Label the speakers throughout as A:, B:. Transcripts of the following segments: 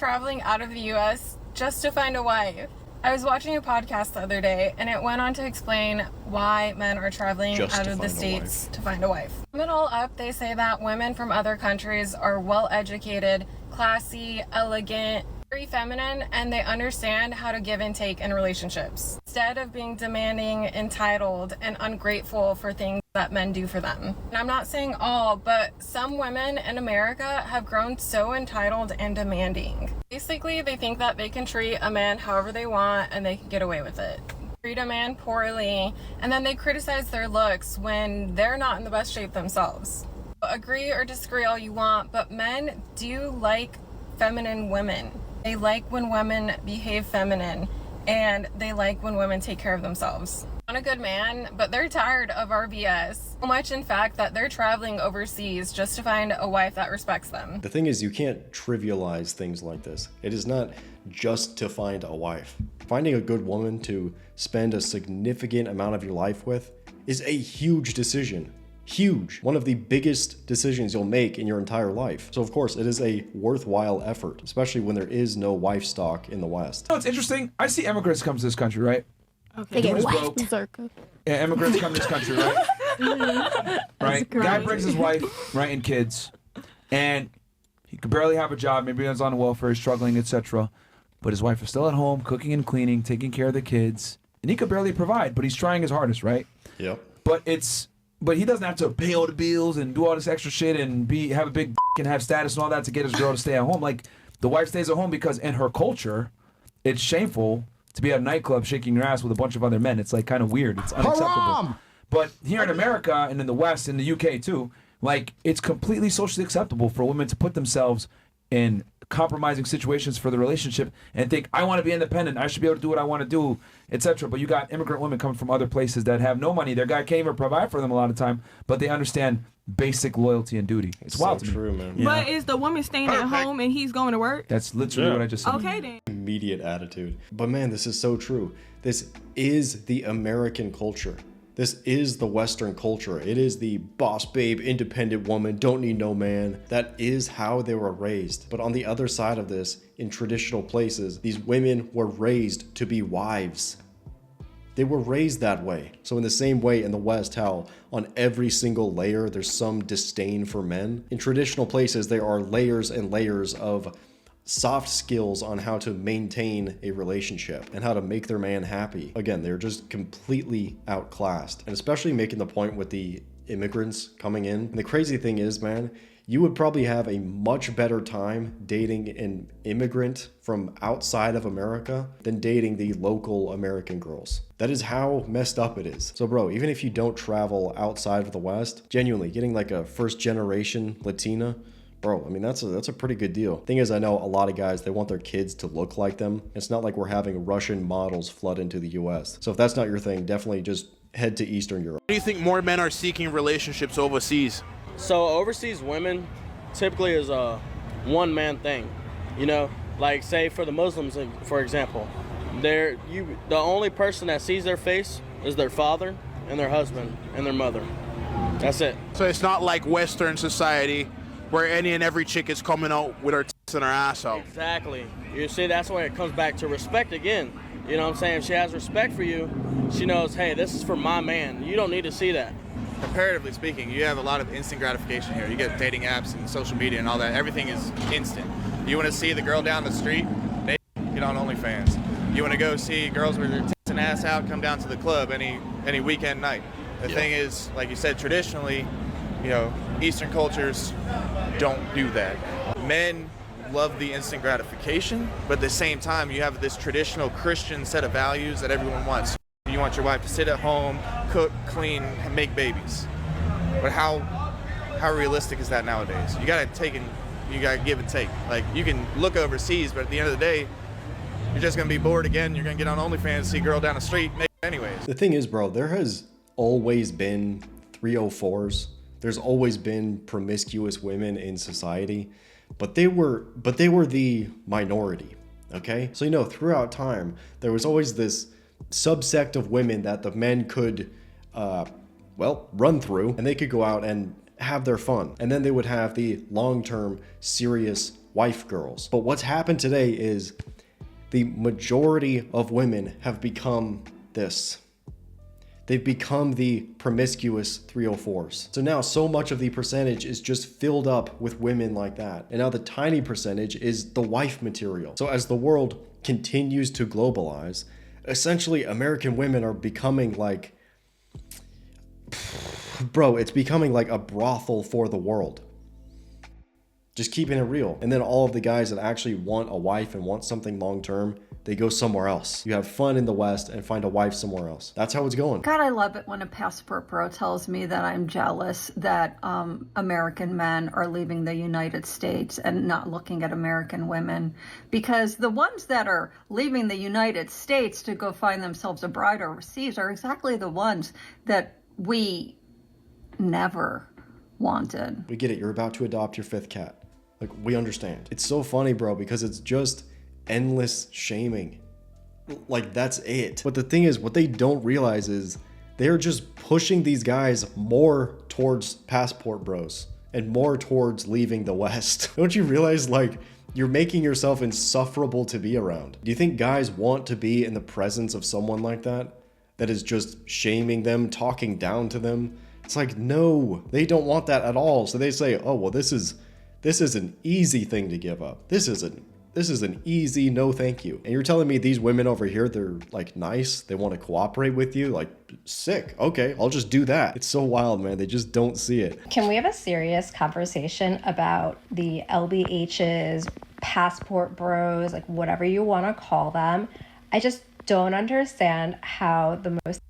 A: traveling out of the US just to find a wife. I was watching a podcast the other day, and it went on to explain why men are traveling out of the States to find a wife. To sum it all up, they say that women from other countries are well-educated, classy, elegant, very feminine, and they understand how to give and take in relationships, instead of being demanding, entitled, and ungrateful for things that men do for them. And I'm not saying all, but some women in America have grown so entitled and demanding. Basically, they think that they can treat a man however they want and they can get away with it. Treat a man poorly, and then they criticize their looks when they're not in the best shape themselves. Agree or disagree all you want, but men do like feminine women. They like when women behave feminine, and they like when women take care of themselves. Want a good man, but they're tired of our BS. So much, in fact, that they're traveling overseas just to find a wife that respects them.
B: The thing is, you can't trivialize things like this. It is not just to find a wife. Finding a good woman to spend a significant amount of your life with is a huge decision. Huge. One of the biggest decisions you'll make in your entire life. So of course, it is a worthwhile effort, especially when there is no wife stock in the West.
C: You know, it's interesting. I see immigrants come to this country, right?
D: Okay. They get whacked.
C: Yeah, immigrants come to this country, right? Right? Guy brings his wife, right, and kids, and he could barely have a job. Maybe he's on welfare, he's struggling, etc. But his wife is still at home, cooking and cleaning, taking care of the kids, and he could barely provide, but he's trying his hardest, right?
B: Yep.
C: But he doesn't have to pay all the bills and do all this extra shit and have a big and have status and all that to get his girl to stay at home. Like, the wife stays at home because in her culture, it's shameful to be at a nightclub shaking your ass with a bunch of other men. It's like kind of weird. It's unacceptable. Haram! But here in America and in the West and the UK too, like, it's completely socially acceptable for women to put themselves in compromising situations for the relationship and think, I want to be independent, I should be able to do what I want to do, etc. But you got immigrant women coming from other places that have no money. Their guy can't even provide for them a lot of time, but they understand basic loyalty and duty. It's wild to me.
B: True, man.
D: Yeah. But is the woman staying at home and he's going to work?
C: That's literally what I just said.
D: Okay then.
B: Immediate attitude. But man, this is so true. This is the American culture. This is the Western culture. It is the boss babe, independent woman, don't need no man. That is how they were raised. But on the other side of this, in traditional places, these women were raised to be wives. They were raised that way. So in the same way in the West, how on every single layer there's some disdain for men, in traditional places there are layers and layers of soft skills on how to maintain a relationship and how to make their man happy. Again, they're just completely outclassed, and especially making the point with the immigrants coming in. And the crazy thing is, man, you would probably have a much better time dating an immigrant from outside of America than dating the local American girls. That is how messed up it is. So bro, even if you don't travel outside of the West, genuinely getting like a first generation Latina, bro, I mean, that's a pretty good deal. Thing is, I know a lot of guys, they want their kids to look like them. It's not like we're having Russian models flood into the US. So if that's not your thing, definitely just head to Eastern Europe.
E: Do you think more men are seeking relationships overseas?
F: So overseas women typically is a one-man thing. You know, like say for the Muslims, for example, the only person that sees their face is their father and their husband and their mother. That's it.
E: So it's not like Western society where any and every chick is coming out with her tits and her ass out.
F: Exactly. You see, that's why it comes back to respect again. You know what I'm saying? If she has respect for you, she knows, hey, this is for my man. You don't need to see that.
G: Comparatively speaking, you have a lot of instant gratification here. You get dating apps and social media and all that. Everything is instant. You want to see the girl down the street, they get on OnlyFans. You want to go see girls with their tits and ass out, come down to the club any weekend night. The thing is, like you said, traditionally, you know, Eastern cultures don't do that. Men love the instant gratification, but at the same time, you have this traditional Christian set of values that everyone wants. You want your wife to sit at home, cook, clean, and make babies. But how realistic is that nowadays? You gotta give and take. Like, you can look overseas, but at the end of the day, you're just gonna be bored again. You're gonna get on OnlyFans, see a girl down the street, make it anyways.
B: The thing is, bro, there has always been 304s. There's always been promiscuous women in society, but they were the minority, okay? So, you know, throughout time, there was always this subsect of women that the men could, run through, and they could go out and have their fun. And then they would have the long-term, serious wife girls. But what's happened today is the majority of women have become this. They've become the promiscuous 304s. So now so much of the percentage is just filled up with women like that. And now the tiny percentage is the wife material. So as the world continues to globalize, essentially American women are becoming like, bro, it's becoming like a brothel for the world. Just keeping it real. And then all of the guys that actually want a wife and want something long-term, they go somewhere else. You have fun in the West and find a wife somewhere else. That's how it's going.
H: God, I love it when a passport bro tells me that I'm jealous that American men are leaving the United States and not looking at American women. Because the ones that are leaving the United States to go find themselves a bride overseas are exactly the ones that we never wanted.
B: We get it. You're about to adopt your 5th cat. Like, we understand. It's so funny, bro, because it's just endless shaming. Like, that's it. But the thing is, what they don't realize is they're just pushing these guys more towards passport bros and more towards leaving the West. Don't you realize, like, you're making yourself insufferable to be around? Do you think guys want to be in the presence of someone like that? That is just shaming them, talking down to them? It's like, no, they don't want that at all. So they say, oh, well, this is an easy thing to give up. This is an easy no thank you. And you're telling me these women over here, they're like nice, they want to cooperate with you, like sick. Okay, I'll just do that. It's so wild, man. They just don't see it.
I: Can we have a serious conversation about the LBHs, passport bros, like whatever you want to call them? I just don't understand how the most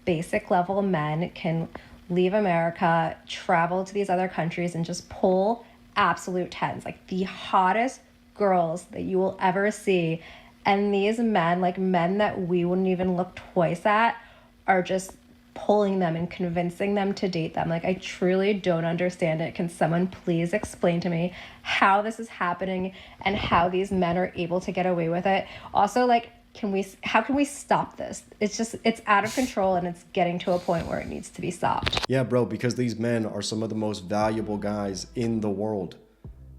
I: basic level men can leave America, travel to these other countries, and just pull absolute tens, like the hottest girls that you will ever see. And these men, like men that we wouldn't even look twice at, are just pulling them and convincing them to date them. Like, I truly don't understand it. Can someone please explain to me how this is happening and how these men are able to get away with it? Also, like, how can we stop this? It's out of control, and it's getting to a point where it needs to be stopped.
B: Yeah, bro, because these men are some of the most valuable guys in the world.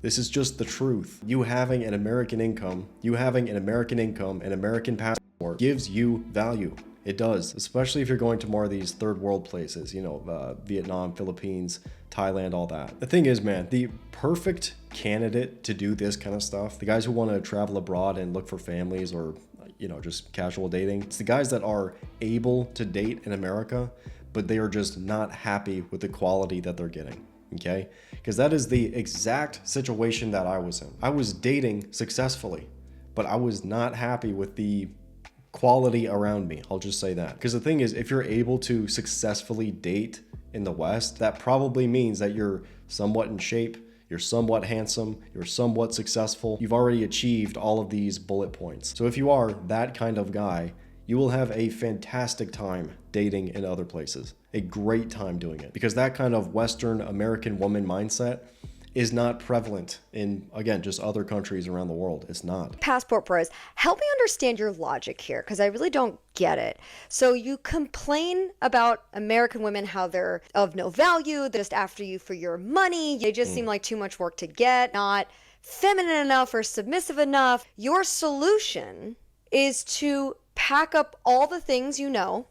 B: This is just the truth. You having an American income, an American passport gives you value. It does, especially if you're going to more of these third world places, you know, Vietnam, Philippines, Thailand, all that. The thing is, man, the perfect candidate to do this kind of stuff, the guys who want to travel abroad and look for families or, you know, just casual dating, it's the guys that are able to date in America, but they are just not happy with the quality that they're getting. Okay? Because that is the exact situation that I was in. I was dating successfully, but I was not happy with the quality around me. I'll just say that. Because the thing is, if you're able to successfully date in the West, that probably means that you're somewhat in shape, you're somewhat handsome, you're somewhat successful. You've already achieved all of these bullet points. So if you are that kind of guy, you will have a fantastic time dating in other places. A great time doing it. Because that kind of Western American woman mindset is not prevalent in, again, just other countries around the world. It's not.
J: Passport bros, help me understand your logic here, because I really don't get it. So you complain about American women, how they're of no value, they're just after you for your money, they just seem like too much work to get, not feminine enough or submissive enough. Your solution is to pack up all the things you know,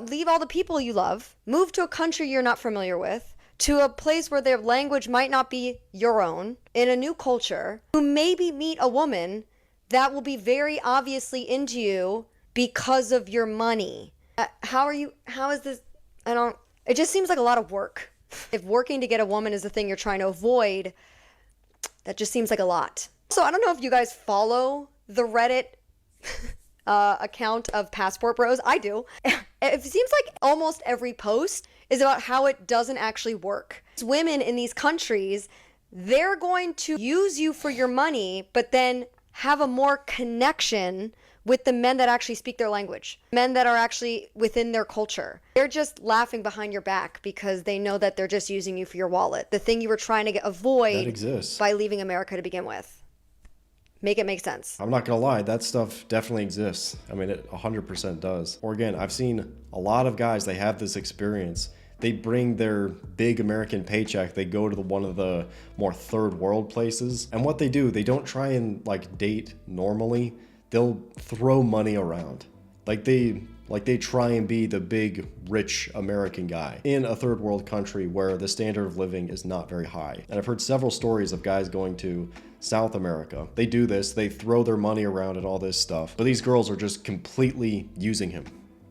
J: leave all the people you love, move to a country you're not familiar with, to a place where their language might not be your own, in a new culture, who maybe meet a woman that will be very obviously into you because of your money. How is this, it just seems like a lot of work. If working to get a woman is the thing you're trying to avoid, that just seems like a lot. So I don't know if you guys follow the Reddit account of Passport Bros. I do. It seems like almost every post is about how it doesn't actually work. Women in these countries, they're going to use you for your money, but then have a more connection with the men that actually speak their language, men that are actually within their culture. They're just laughing behind your back because they know that they're just using you for your wallet, the thing you were trying to avoid by leaving America to begin with. Make it make sense.
B: I'm not gonna lie, that stuff definitely exists. I mean, it 100% does. Or again, I've seen a lot of guys, they have this experience. They bring their big American paycheck, they go to one of the more third world places. And what they do, they don't try and like date normally. They'll throw money around. Like they try and be the big rich American guy in a third world country where the standard of living is not very high. And I've heard several stories of guys going to South America. They do this, they throw their money around and all this stuff, but these girls are just completely using him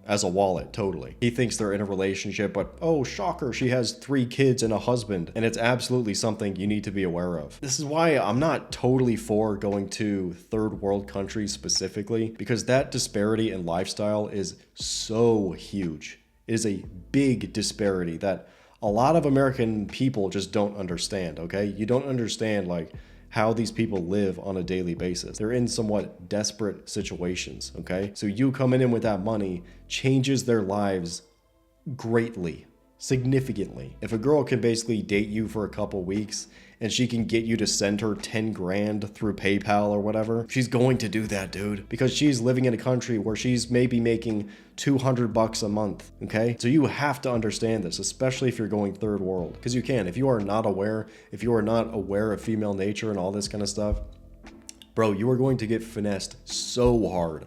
B: as a wallet, totally. He thinks they're in a relationship, but oh, shocker, she has 3 kids and a husband, and it's absolutely something you need to be aware of. This is why I'm not totally for going to third world countries specifically, because that disparity in lifestyle is so huge. It is a big disparity that a lot of American people just don't understand, okay? You don't understand, like, how these people live on a daily basis. They're in somewhat desperate situations, okay? So you coming in with that money changes their lives greatly, significantly. If a girl can basically date you for a couple weeks and she can get you to send her 10 grand through PayPal or whatever, she's going to do that, dude, because she's living in a country where she's maybe making $200 a month, okay? So you have to understand this, especially if you're going third world, because you can. If you are not aware of female nature and all this kind of stuff, bro, you are going to get finessed so hard.